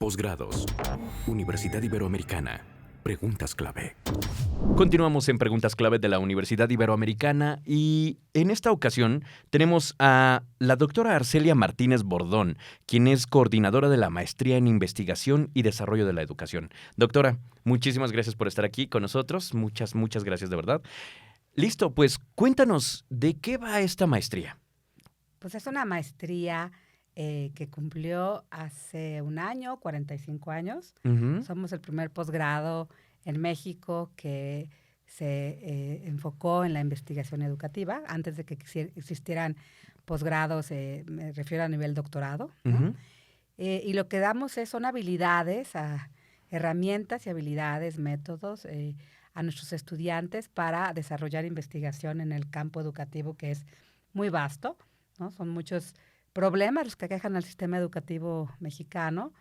Posgrados. Universidad Iberoamericana. Preguntas clave. Continuamos en Preguntas Clave de la Universidad Iberoamericana y en esta ocasión tenemos a la doctora Arcelia Martínez Bordón, quien es coordinadora de la Maestría en Investigación y Desarrollo de la Educación. Doctora, muchísimas gracias por estar aquí con nosotros. Muchas gracias de verdad. Listo, pues cuéntanos, ¿de qué va esta maestría? Pues es una maestría que cumplió hace un año, 45 años. Uh-huh. Somos el primer posgrado en México que se enfocó en la investigación educativa. Antes de que existieran posgrados, me refiero a nivel doctorado, ¿no? Uh-huh. Y lo que damos son habilidades, herramientas y habilidades, métodos a nuestros estudiantes para desarrollar investigación en el campo educativo, que es muy vasto, ¿no? Son muchos problemas los que aquejan al sistema educativo mexicano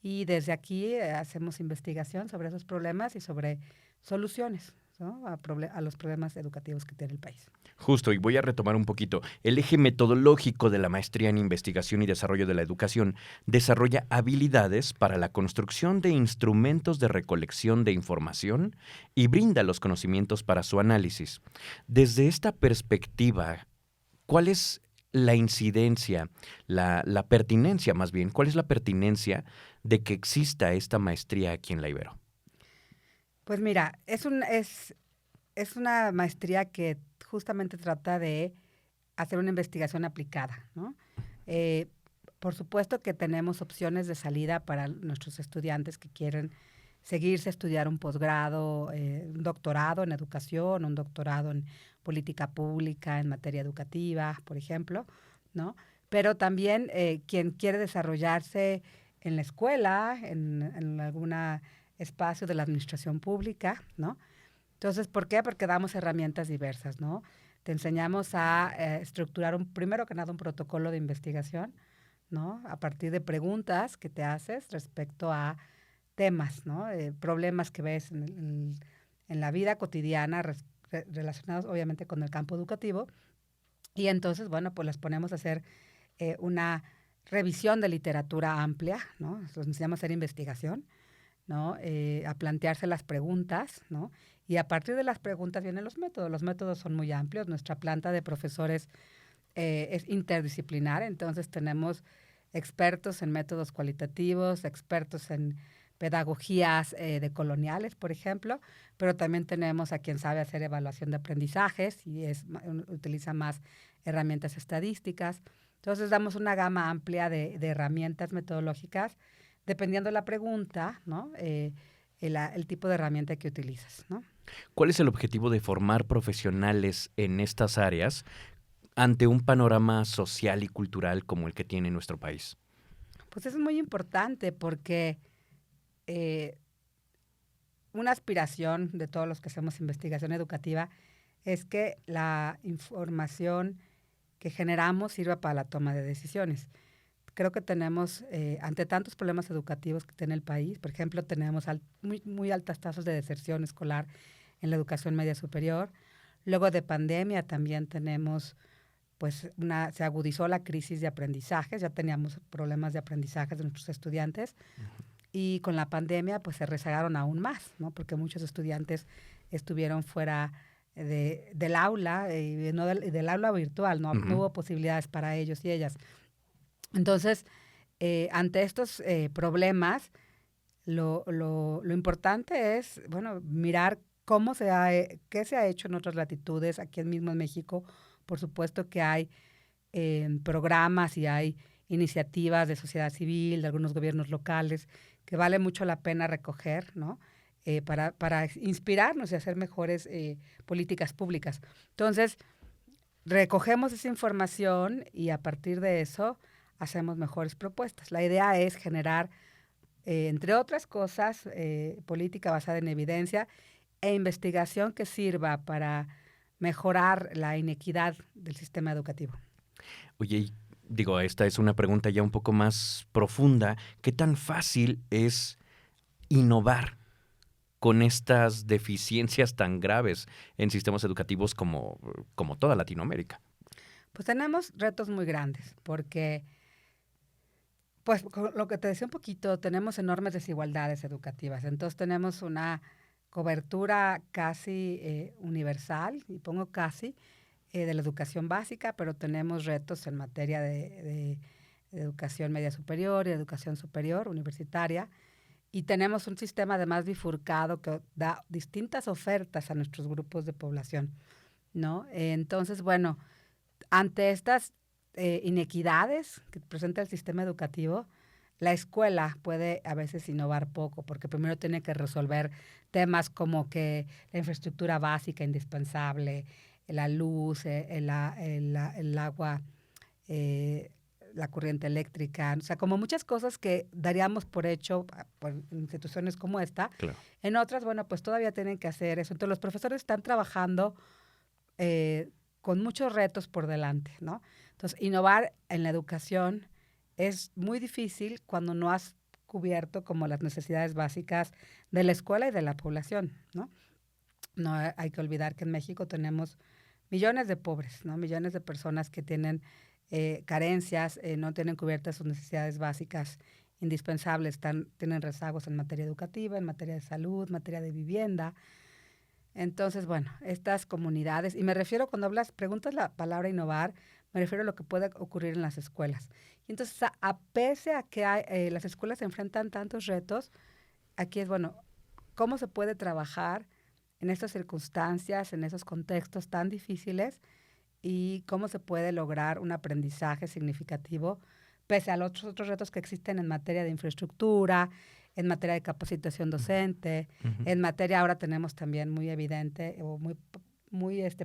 y desde aquí hacemos investigación sobre esos problemas y sobre soluciones, ¿no? a los problemas educativos que tiene el país. Justo, y voy a retomar un poquito. El eje metodológico de la Maestría en Investigación y Desarrollo de la Educación desarrolla habilidades para la construcción de instrumentos de recolección de información y brinda los conocimientos para su análisis. Desde esta perspectiva, ¿cuál es la incidencia, la pertinencia más bien? ¿Cuál es la pertinencia de que exista esta maestría aquí en la Ibero? Pues mira, es una maestría que justamente trata de hacer una investigación aplicada, ¿no? Por supuesto que tenemos opciones de salida para nuestros estudiantes que quieren seguirse a estudiar un posgrado, un doctorado en educación, un doctorado en política pública, en materia educativa, por ejemplo, ¿no? Pero también quien quiere desarrollarse en la escuela, en algún espacio de la administración pública, ¿no? Entonces, ¿por qué? Porque damos herramientas diversas, ¿no? Te enseñamos a estructurar primero que nada un protocolo de investigación, ¿no? A partir de preguntas que te haces respecto a temas, ¿no? Problemas que ves en la vida cotidiana relacionados obviamente con el campo educativo. Y entonces, bueno, pues les ponemos a hacer una revisión de literatura amplia, ¿no? Los enseñamos a hacer investigación, ¿no? A plantearse las preguntas, ¿no? Y a partir de las preguntas vienen los métodos. Los métodos son muy amplios. Nuestra planta de profesores es interdisciplinar, entonces tenemos expertos en métodos cualitativos, expertos en pedagogías decoloniales, por ejemplo, pero también tenemos a quien sabe hacer evaluación de aprendizajes y utiliza más herramientas estadísticas. Entonces damos una gama amplia de herramientas metodológicas dependiendo de la pregunta, ¿no? El tipo de herramienta que utilizas, ¿no? ¿Cuál es el objetivo de formar profesionales en estas áreas ante un panorama social y cultural como el que tiene nuestro país? Pues eso es muy importante porque una aspiración de todos los que hacemos investigación educativa es que la información que generamos sirva para la toma de decisiones. Creo que tenemos, ante tantos problemas educativos que tiene el país, por ejemplo, tenemos muy altas tasas de deserción escolar en la educación media superior. Luego de pandemia también tenemos, pues, se agudizó la crisis de aprendizajes, ya teníamos problemas de aprendizajes de nuestros estudiantes. Uh-huh. Y con la pandemia, pues, se rezagaron aún más, ¿no? Porque muchos estudiantes estuvieron fuera del aula, no del aula virtual, ¿no? Uh-huh. No hubo posibilidades para ellos y ellas. Entonces, ante estos problemas, lo importante es, bueno, mirar qué se ha hecho en otras latitudes, aquí mismo en México. Por supuesto que hay programas y hay iniciativas de sociedad civil, de algunos gobiernos locales, que vale mucho la pena recoger, ¿no? Para inspirarnos y hacer mejores políticas públicas. Entonces, recogemos esa información y a partir de eso hacemos mejores propuestas. La idea es generar, entre otras cosas, política basada en evidencia e investigación que sirva para mejorar la inequidad del sistema educativo. Oye, digo, esta es una pregunta ya un poco más profunda. ¿Qué tan fácil es innovar con estas deficiencias tan graves en sistemas educativos como toda Latinoamérica? Pues tenemos retos muy grandes, porque Pues con lo que te decía un poquito, tenemos enormes desigualdades educativas. Entonces tenemos una cobertura casi universal, y pongo casi, de la educación básica, pero tenemos retos en materia de educación media superior y educación superior, universitaria, y tenemos un sistema además bifurcado que da distintas ofertas a nuestros grupos de población, ¿no? Entonces, bueno, ante estas inequidades que presenta el sistema educativo, la escuela puede a veces innovar poco, porque primero tiene que resolver temas como que la infraestructura básica indispensable, la luz, el agua, eh, la corriente eléctrica, o sea, como muchas cosas que daríamos por hecho por instituciones como esta. Claro. En otras, bueno, pues todavía tienen que hacer eso. Entonces los profesores están trabajando eh, con muchos retos por delante, ¿no? Entonces, innovar en la educación es muy difícil cuando no has cubierto como las necesidades básicas de la escuela y de la población, ¿no? No hay que olvidar que en México tenemos millones de pobres, ¿no? Millones de personas que tienen carencias, no tienen cubiertas sus necesidades básicas indispensables, tienen rezagos en materia educativa, en materia de salud, en materia de vivienda. Entonces, bueno, estas comunidades, y me refiero cuando preguntas la palabra innovar, me refiero a lo que puede ocurrir en las escuelas. Y entonces, pese a que las escuelas se enfrentan tantos retos, aquí es, bueno, ¿cómo se puede trabajar en estas circunstancias, en esos contextos tan difíciles y cómo se puede lograr un aprendizaje significativo pese a los otros retos que existen en materia de infraestructura, en materia de capacitación docente, en materia ahora tenemos también muy evidente o muy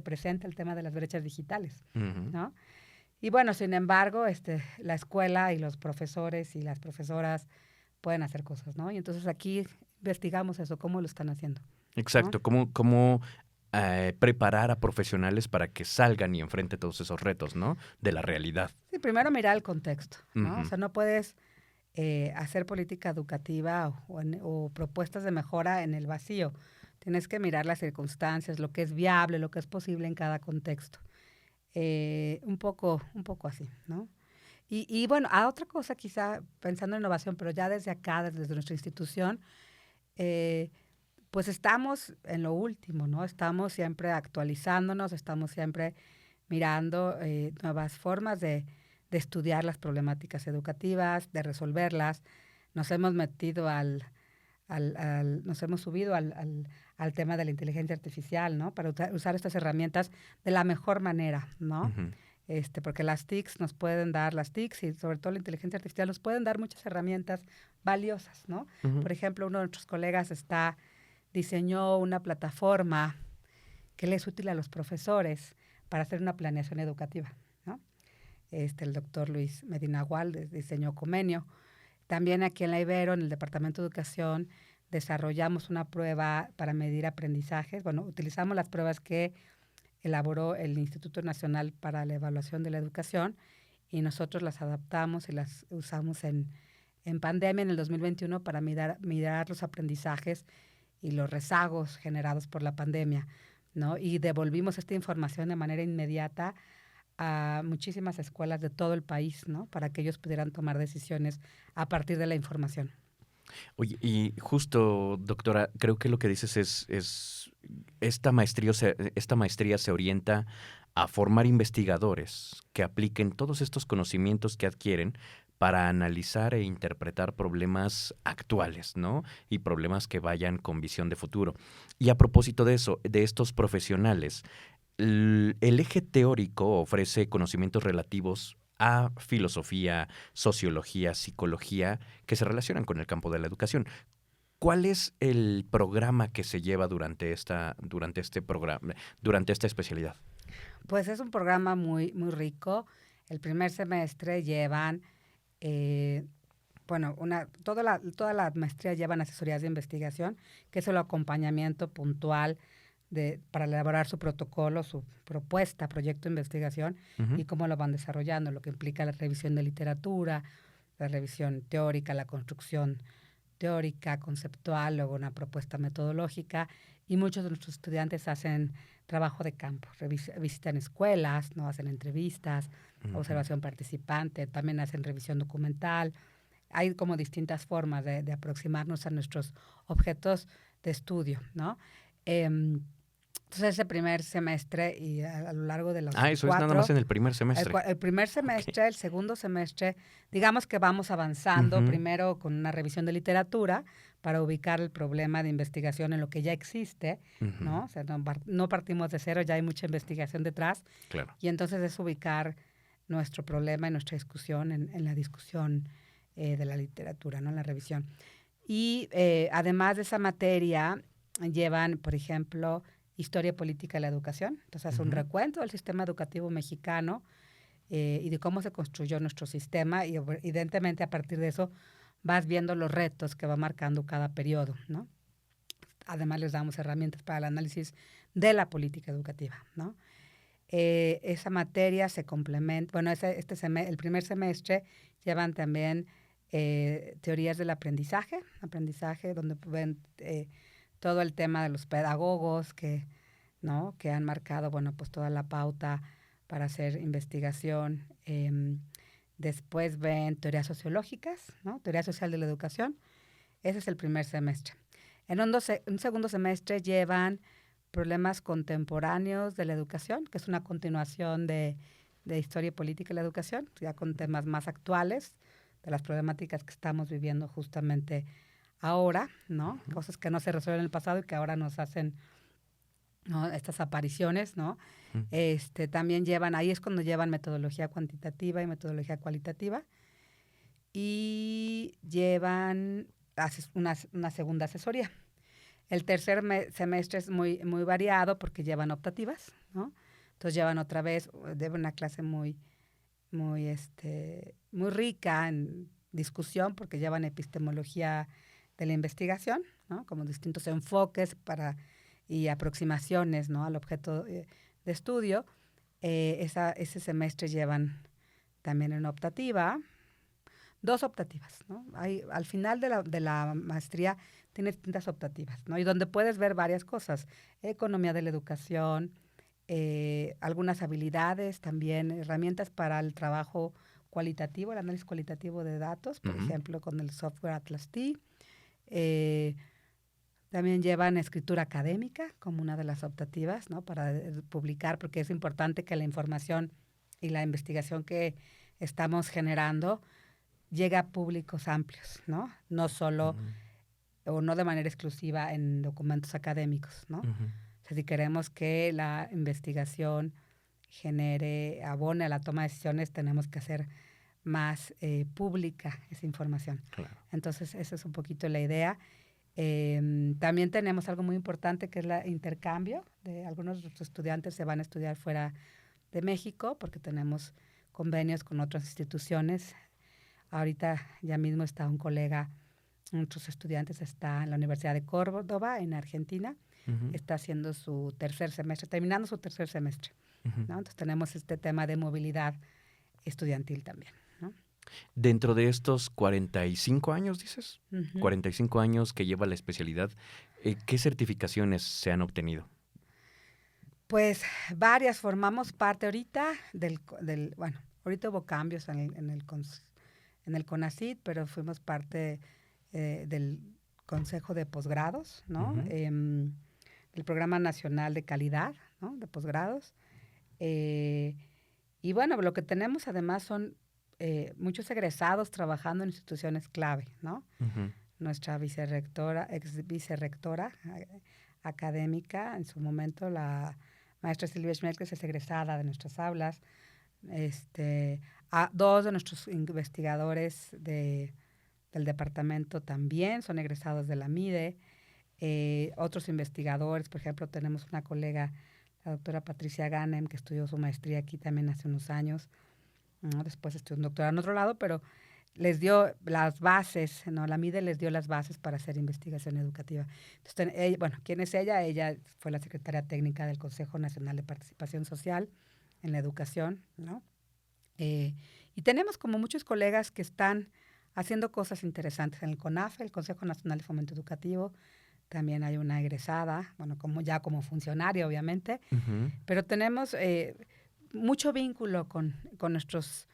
presente el tema de las brechas digitales, ¿no? Y bueno, sin embargo, la escuela y los profesores y las profesoras pueden hacer cosas, ¿no? Y entonces aquí investigamos eso, cómo lo están haciendo. Exacto, cómo preparar a profesionales para que salgan y enfrenten todos esos retos, ¿no? De la realidad. Sí, primero mirar el contexto, ¿no? O sea, no puedes hacer política educativa o propuestas de mejora en el vacío. Tienes que mirar las circunstancias, lo que es viable, lo que es posible en cada contexto. Un poco así, ¿no? Y bueno, a otra cosa quizá, pensando en innovación, pero ya desde acá, desde nuestra institución, pues estamos en lo último, ¿no? Estamos siempre actualizándonos, estamos siempre mirando nuevas formas de estudiar las problemáticas educativas, de resolverlas. Nos hemos metido nos hemos subido al tema de la inteligencia artificial, ¿no? Para usar estas herramientas de la mejor manera, ¿no? Porque las TICs nos pueden dar, las TICs y sobre todo la inteligencia artificial nos pueden dar muchas herramientas valiosas, ¿no? Por ejemplo, uno de nuestros colegas diseñó una plataforma que le es útil a los profesores para hacer una planeación educativa, ¿no? El doctor Luis Medina Gual diseñó Comenio. También aquí en la Ibero, en el Departamento de Educación, desarrollamos una prueba para medir aprendizajes. Bueno, utilizamos las pruebas que elaboró el Instituto Nacional para la Evaluación de la Educación y nosotros las adaptamos y las usamos en pandemia en el 2021 para mirar los aprendizajes y los rezagos generados por la pandemia, ¿no? Y devolvimos esta información de manera inmediata a muchísimas escuelas de todo el país, ¿no? Para que ellos pudieran tomar decisiones a partir de la información. Oye, y justo, doctora, creo que lo que dices es esta maestría se orienta a formar investigadores que apliquen todos estos conocimientos que adquieren para analizar e interpretar problemas actuales, ¿no? Y problemas que vayan con visión de futuro. Y a propósito de eso, de estos profesionales, el eje teórico ofrece conocimientos relativos a filosofía, sociología, psicología, que se relacionan con el campo de la educación. ¿Cuál es el programa que se lleva durante esta especialidad? Pues es un programa muy, muy rico. El primer semestre llevan, toda la maestría llevan asesorías de investigación, que es el acompañamiento puntual para elaborar su protocolo, su propuesta, proyecto de investigación y cómo lo van desarrollando, lo que implica la revisión de literatura, la revisión teórica, la construcción teórica, conceptual, luego una propuesta metodológica y muchos de nuestros estudiantes hacen trabajo de campo, visitan escuelas, ¿no? Hacen entrevistas, observación participante, también hacen revisión documental, hay como distintas formas de aproximarnos a nuestros objetos de estudio, ¿no? Entonces, ese primer semestre y a lo largo de los eso es nada más en el primer semestre. el primer semestre, el segundo semestre, digamos que vamos avanzando primero con una revisión de literatura para ubicar el problema de investigación en lo que ya existe, ¿no? O sea, no partimos de cero, ya hay mucha investigación detrás. Claro. Y entonces es ubicar nuestro problema y nuestra discusión en la discusión de la literatura, ¿no? En la revisión. Y además de esa materia, llevan, por ejemplo, Historia Política de la Educación. Entonces, hace un recuento del sistema educativo mexicano y de cómo se construyó nuestro sistema y evidentemente a partir de eso vas viendo los retos que va marcando cada periodo, ¿no? Además, les damos herramientas para el análisis de la política educativa, ¿no? Esa materia se complementa, bueno, el primer semestre llevan también teorías del aprendizaje donde ven todo el tema de los pedagogos ¿no? que han marcado, bueno, pues toda la pauta para hacer investigación. Después ven teorías sociológicas, ¿no? Teoría social de la educación. Ese es el primer semestre. En un segundo semestre llevan problemas contemporáneos de la educación, que es una continuación de Historia y Política de la Educación, ya con temas más actuales de las problemáticas que estamos viviendo justamente ahora, ¿no? Cosas que no se resuelven en el pasado y que ahora nos hacen, ¿no? Estas apariciones, ¿no? También ahí es cuando llevan metodología cuantitativa y metodología cualitativa y llevan una segunda asesoría. El tercer semestre es muy, muy variado porque llevan optativas, ¿no? Entonces llevan otra vez, llevan una clase muy rica en discusión porque llevan epistemología de la investigación, ¿no? Como distintos enfoques y aproximaciones, ¿no? Al objeto de estudio. Ese semestre llevan también una optativa, 2 optativas, ¿no? Al final de la maestría tiene distintas optativas, ¿no? Y donde puedes ver varias cosas, economía de la educación, algunas habilidades también, herramientas para el trabajo cualitativo, el análisis cualitativo de datos, por ejemplo, con el software Atlas T. También llevan escritura académica como una de las optativas, ¿no? Para publicar, porque es importante que la información y la investigación que estamos generando llegue a públicos amplios, ¿no? No solo o no de manera exclusiva en documentos académicos, ¿no? O sea, si queremos que la investigación abone a la toma de decisiones, tenemos que hacer más pública esa información. Claro. Entonces, esa es un poquito la idea. También tenemos algo muy importante que es el intercambio. Algunos de nuestros estudiantes se van a estudiar fuera de México porque tenemos convenios con otras instituciones. Ahorita ya mismo está un colega, nuestros estudiantes está en la Universidad de Córdoba, en Argentina. Está haciendo su tercer semestre, terminando su tercer semestre, ¿no? Entonces tenemos este tema de movilidad estudiantil también, ¿no? Dentro de estos 45 años, dices, 45 años que lleva la especialidad, ¿qué certificaciones se han obtenido? Pues varias. Formamos parte ahorita bueno, ahorita hubo cambios en el CONACYT, pero fuimos parte del Consejo de Posgrados, ¿no? El Programa Nacional de Calidad, ¿no? De posgrados. Y bueno, lo que tenemos además son muchos egresados trabajando en instituciones clave, ¿no? Nuestra ex vicerrectora académica, en su momento, la maestra Silvia Schmelkes es egresada de nuestras aulas. A 2 de nuestros investigadores del departamento también son egresados de la MIDE. Otros investigadores, por ejemplo, tenemos una colega, la doctora Patricia Ganem, que estudió su maestría aquí también hace unos años, ¿no? Después estudió un doctorado en otro lado, pero les dio las bases, ¿no? La MIDE les dio las bases para hacer investigación educativa. Entonces, bueno, ¿quién es ella? Ella fue la secretaria técnica del Consejo Nacional de Participación Social en la Educación, ¿no? Y tenemos como muchos colegas que están haciendo cosas interesantes. En el CONAFE, el Consejo Nacional de Fomento Educativo, también hay una egresada, bueno, como funcionaria, obviamente, pero tenemos mucho vínculo con nuestros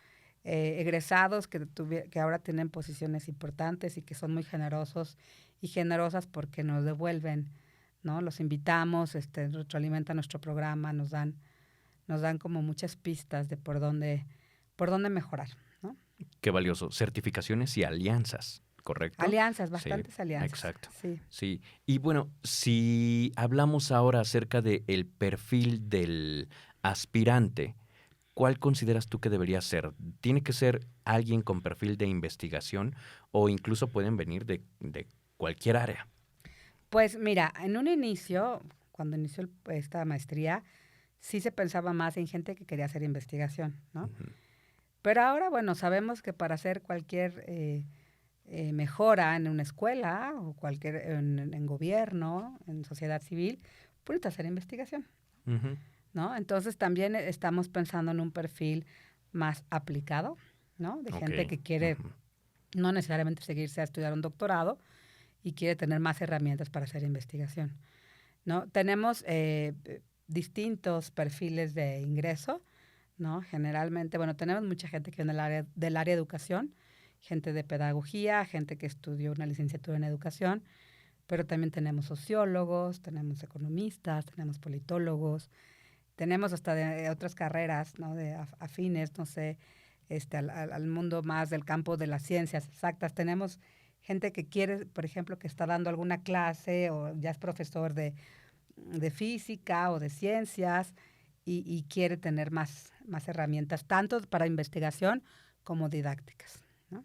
egresados que ahora tienen posiciones importantes y que son muy generosos y generosas porque nos devuelven, ¿no? Los invitamos, retroalimentan nuestro programa, nos dan como muchas pistas de por dónde mejorar, ¿no? Qué valioso. Certificaciones y alianzas, ¿correcto? Alianzas, Sí, bastantes alianzas. exacto. Sí. Sí. Y bueno, si hablamos ahora acerca del perfil del aspirante, ¿cuál consideras tú que debería ser? ¿Tiene que ser alguien con perfil de investigación o incluso pueden venir de cualquier área? Pues mira, en un inicio, cuando inició esta maestría, sí se pensaba más en gente que quería hacer investigación, ¿no? Ujú. Pero ahora, bueno, sabemos que para hacer cualquier mejora en una escuela o en gobierno, en sociedad civil, puedes hacer investigación, Ujú. ¿no? Entonces también estamos pensando en un perfil más aplicado, ¿no? De gente Ok. que quiere Ujú. no necesariamente seguirse a estudiar un doctorado y quiere tener más herramientas para hacer investigación, ¿no? Tenemos distintos perfiles de ingreso, ¿no? Generalmente, bueno, tenemos mucha gente que viene del área de educación, gente de pedagogía, gente que estudió una licenciatura en educación, pero también tenemos sociólogos, tenemos economistas, tenemos politólogos, tenemos hasta de otras carreras, ¿no? De afines, no sé, al mundo más del campo de las ciencias exactas. Tenemos gente que quiere, por ejemplo, que está dando alguna clase o ya es profesor de física o de ciencias y quiere tener más herramientas, tanto para investigación como didácticas, ¿no?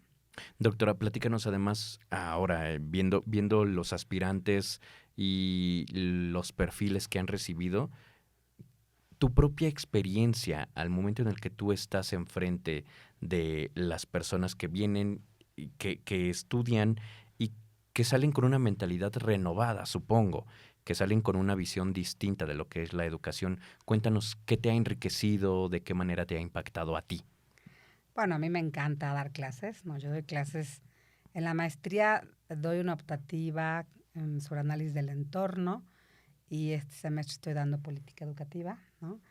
Doctora, platícanos además ahora, viendo los aspirantes y los perfiles que han recibido, tu propia experiencia al momento en el que tú estás enfrente de las personas que vienen, y que estudian y que salen con una mentalidad renovada, supongo, que salen con una visión distinta de lo que es la educación. Cuéntanos qué te ha enriquecido, de qué manera te ha impactado a ti. Bueno, a mí me encanta dar clases, ¿no? Yo doy clases en la maestría, doy una optativa sobre análisis del entorno y este semestre estoy dando política educativa, ¿no?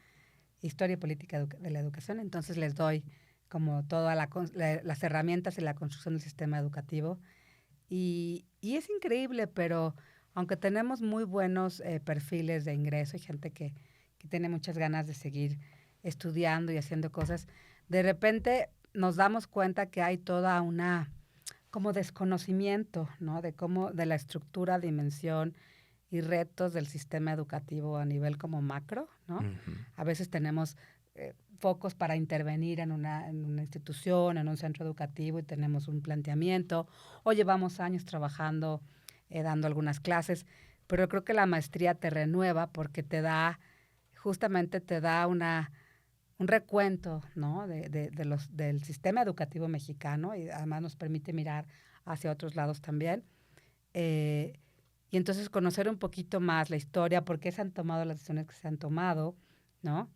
Historia y política de la educación. Entonces les doy como todas las herramientas y la construcción del sistema educativo. Y es increíble, pero aunque tenemos muy buenos perfiles de ingreso y gente que tiene muchas ganas de seguir estudiando y haciendo cosas, de repente nos damos cuenta que hay toda una como desconocimiento, ¿no? De la estructura, dimensión y retos del sistema educativo a nivel como macro, ¿no? Ujú. A veces tenemos focos para intervenir en una institución, en un centro educativo y tenemos un planteamiento, o llevamos años trabajando, dando algunas clases, pero creo que la maestría te renueva porque justamente te da un recuento, ¿no? Del sistema educativo mexicano y además nos permite mirar hacia otros lados también. Y entonces conocer un poquito más la historia, por qué se han tomado las decisiones que se han tomado, ¿no?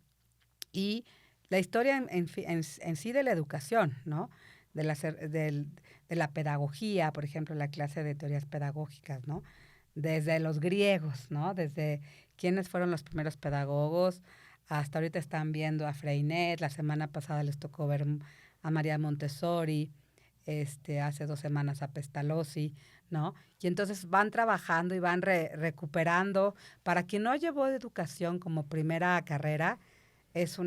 Y la historia en sí de la educación, ¿no? De la pedagogía, por ejemplo, la clase de teorías pedagógicas, ¿no? Desde los griegos, ¿no? Desde quiénes fueron los primeros pedagogos, hasta ahorita están viendo a Freinet, la semana pasada les tocó ver a María Montessori, hace 2 semanas a Pestalozzi, ¿no? Y entonces van trabajando y van recuperando. Para quien no llevó educación como primera carrera, es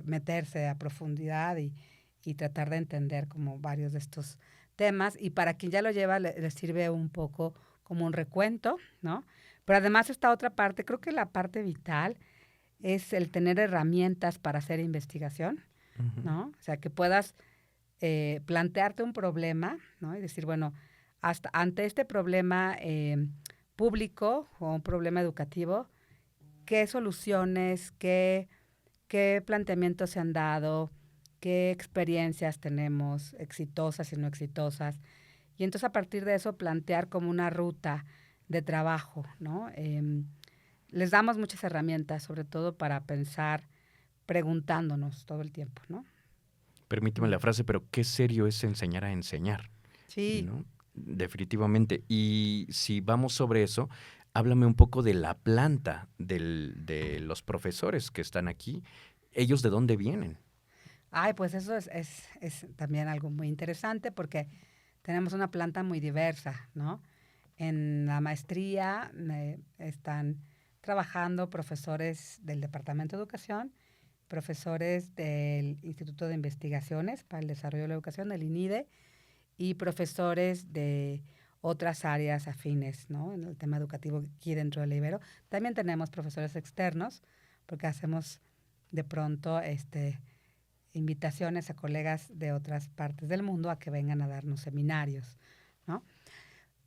meterse a profundidad y tratar de entender como varios de estos temas. Y para quien ya lo lleva, le sirve un poco como un recuento, ¿no? Pero además esta otra parte, creo que la parte vital es el tener herramientas para hacer investigación, Ujú. ¿no? O sea, que puedas plantearte un problema, ¿no? Y decir, bueno, ante este problema público o un problema educativo, ¿qué soluciones, qué planteamientos se han dado, qué experiencias tenemos, exitosas y no exitosas? Y entonces a partir de eso plantear como una ruta de trabajo, ¿no? Les damos muchas herramientas, sobre todo para pensar preguntándonos todo el tiempo, ¿no? Permíteme la frase, pero qué serio es enseñar a enseñar, Sí. ¿no? Definitivamente. Y si vamos sobre eso, háblame un poco de la planta de los profesores que están aquí. ¿Ellos de dónde vienen? Ay, pues eso es también algo muy interesante porque tenemos una planta muy diversa, ¿no? En la maestría están trabajando profesores del Departamento de Educación, profesores del Instituto de Investigaciones para el Desarrollo de la Educación, del INIDE, y profesores de otras áreas afines, ¿no? En el tema educativo aquí dentro del Ibero. También tenemos profesores externos, porque hacemos de pronto invitaciones a colegas de otras partes del mundo a que vengan a darnos seminarios, ¿no?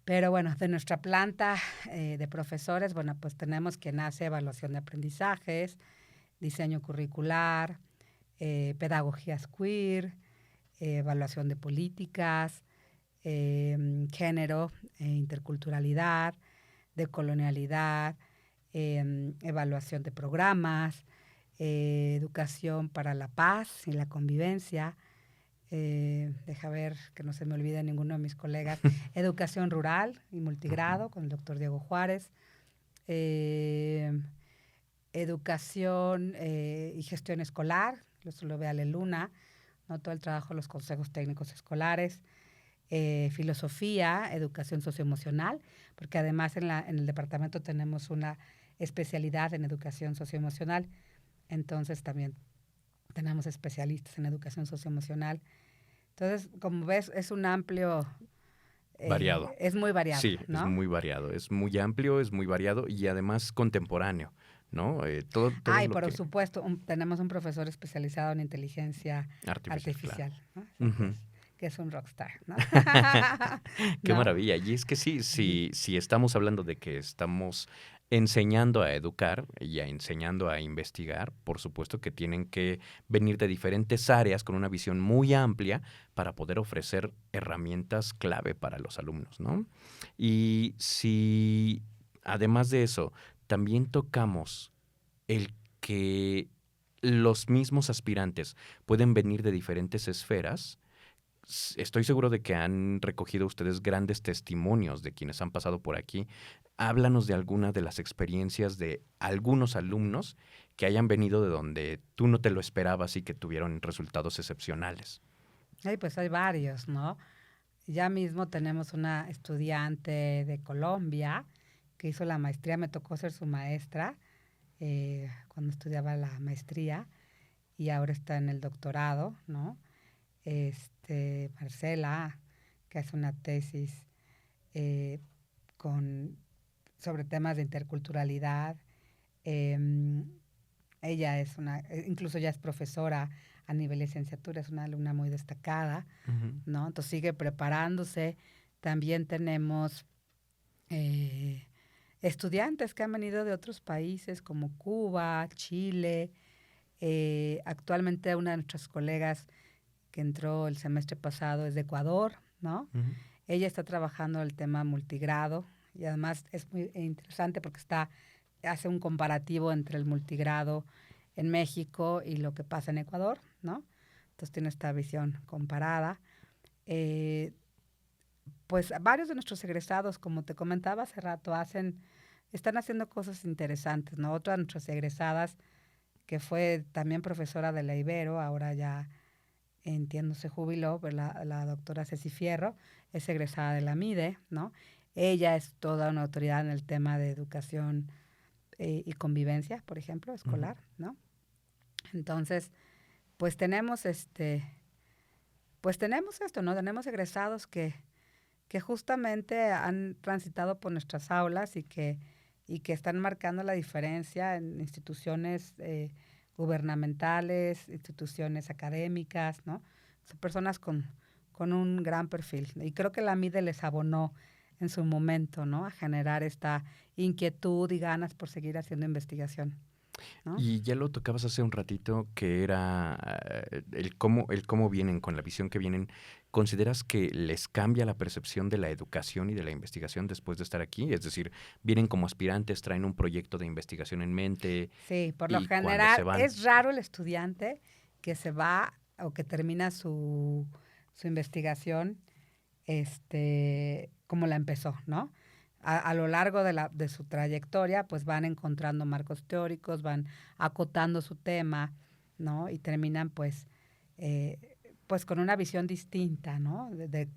Pero bueno, de nuestra planta de profesores, bueno, pues tenemos quien hace evaluación de aprendizajes, diseño curricular, pedagogías queer, evaluación de políticas, género, interculturalidad, decolonialidad, evaluación de programas, educación para la paz y la convivencia. Deja ver que no se me olvide ninguno de mis colegas. Educación rural y multigrado con el doctor Diego Juárez. Educación y gestión escolar, eso lo ve Ale Luna, ¿no? Todo el trabajo de los consejos técnicos escolares. Filosofía, educación socioemocional, porque además en el departamento tenemos una especialidad en educación socioemocional, entonces también tenemos especialistas en educación socioemocional. Entonces, como ves, es un amplio... Variado. Es muy variado, Sí, ¿no? es muy variado, es muy amplio, es muy variado y además contemporáneo, ¿no? Todo Y lo por que... supuesto, tenemos un profesor especializado en inteligencia artificial, claro. ¿no? Ujú. Que es un rockstar, ¿no? Qué ¿No? maravilla. Y es que sí, si estamos hablando de que estamos enseñando a educar y enseñando a investigar, por supuesto que tienen que venir de diferentes áreas con una visión muy amplia para poder ofrecer herramientas clave para los alumnos, ¿no? Y si, además de eso, también tocamos el que los mismos aspirantes pueden venir de diferentes esferas, estoy seguro de que han recogido ustedes grandes testimonios de quienes han pasado por aquí. Háblanos de alguna de las experiencias de algunos alumnos que hayan venido de donde tú no te lo esperabas y que tuvieron resultados excepcionales. Pues hay varios, ¿no? Ya mismo tenemos una estudiante de Colombia que hizo la maestría, me tocó ser su maestra cuando estudiaba la maestría y ahora está en el doctorado, ¿no? Marcela, que hace una tesis eh, sobre temas de interculturalidad. Ella incluso ya es profesora a nivel licenciatura, es una alumna muy destacada, ¿no? Entonces sigue preparándose. También tenemos estudiantes que han venido de otros países como Cuba, Chile. Actualmente una de nuestras colegas que entró el semestre pasado es de Ecuador, ¿no? Uh-huh. Ella está trabajando el tema multigrado y además es muy interesante porque hace un comparativo entre el multigrado en México y lo que pasa en Ecuador, ¿no? Entonces tiene esta visión comparada. Pues varios de nuestros egresados, como te comentaba hace rato, están haciendo cosas interesantes, ¿no? Otra de nuestras egresadas, que fue también profesora de la Ibero, ahora ya entiendo se jubiló, pero la doctora Ceci Fierro es egresada de la MIDE, ¿no? Ella es toda una autoridad en el tema de educación y convivencia, por ejemplo, escolar, ¿no? Entonces, pues tenemos esto, ¿no? Tenemos egresados que justamente han transitado por nuestras aulas y que están marcando la diferencia en instituciones gubernamentales, instituciones académicas, ¿no? Son personas con un gran perfil. Y creo que la MIDE les abonó en su momento, ¿no? A generar esta inquietud y ganas por seguir haciendo investigación, ¿no? Y ya lo tocabas hace un ratito, que era el cómo vienen, con la visión que vienen. ¿Consideras que les cambia la percepción de la educación y de la investigación después de estar aquí? Es decir, vienen como aspirantes, traen un proyecto de investigación en mente. Sí, por lo general se van... es raro el estudiante que se va o que termina su investigación como la empezó, ¿no? A lo largo de su trayectoria, pues van encontrando marcos teóricos, van acotando su tema, ¿no? Y terminan, pues, pues con una visión distinta, ¿no? De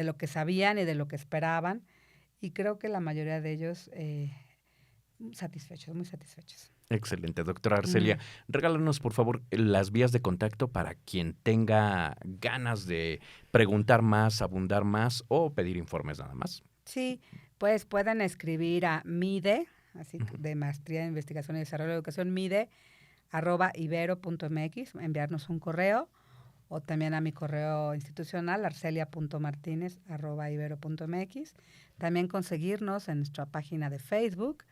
lo que sabían y de lo que esperaban. Y creo que la mayoría de ellos satisfechos, muy satisfechos. Excelente, doctora Arcelia. Regálanos, por favor, las vías de contacto para quien tenga ganas de preguntar más, abundar más o pedir informes nada más. Sí, pues pueden escribir a MIDE, así de Maestría en Investigación y Desarrollo de Educación, mide@ibero.mx, enviarnos un correo, o también a mi correo institucional, arcelia.martinez@ibero.mx. También conseguirnos en nuestra página de Facebook,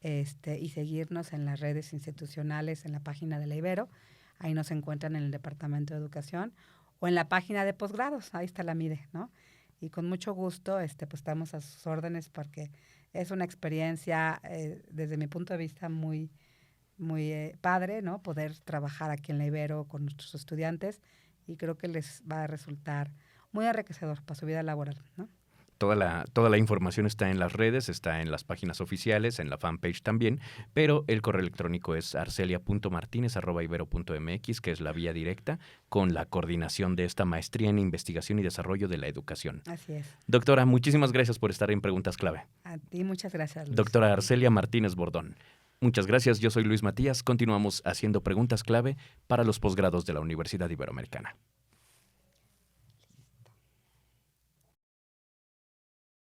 y seguirnos en las redes institucionales, en la página de la Ibero. Ahí nos encuentran en el Departamento de Educación, o en la página de posgrados, ahí está la MIDE, ¿no? Y con mucho gusto pues estamos a sus órdenes, porque es una experiencia, desde mi punto de vista, muy, muy padre, ¿no? Poder trabajar aquí en la Ibero con nuestros estudiantes, y creo que les va a resultar muy enriquecedor para su vida laboral, ¿no? Toda la información está en las redes, está en las páginas oficiales, en la fanpage también, pero el correo electrónico es arcelia.martinez@ibero.mx, que es la vía directa con la coordinación de esta maestría en investigación y desarrollo de la educación. Así es. Doctora, muchísimas gracias por estar en Preguntas Clave. A ti muchas gracias, Luis. Doctora Arcelia Martínez Bordón. Muchas gracias, yo soy Luis Matías. Continuamos haciendo Preguntas Clave para los posgrados de la Universidad Iberoamericana.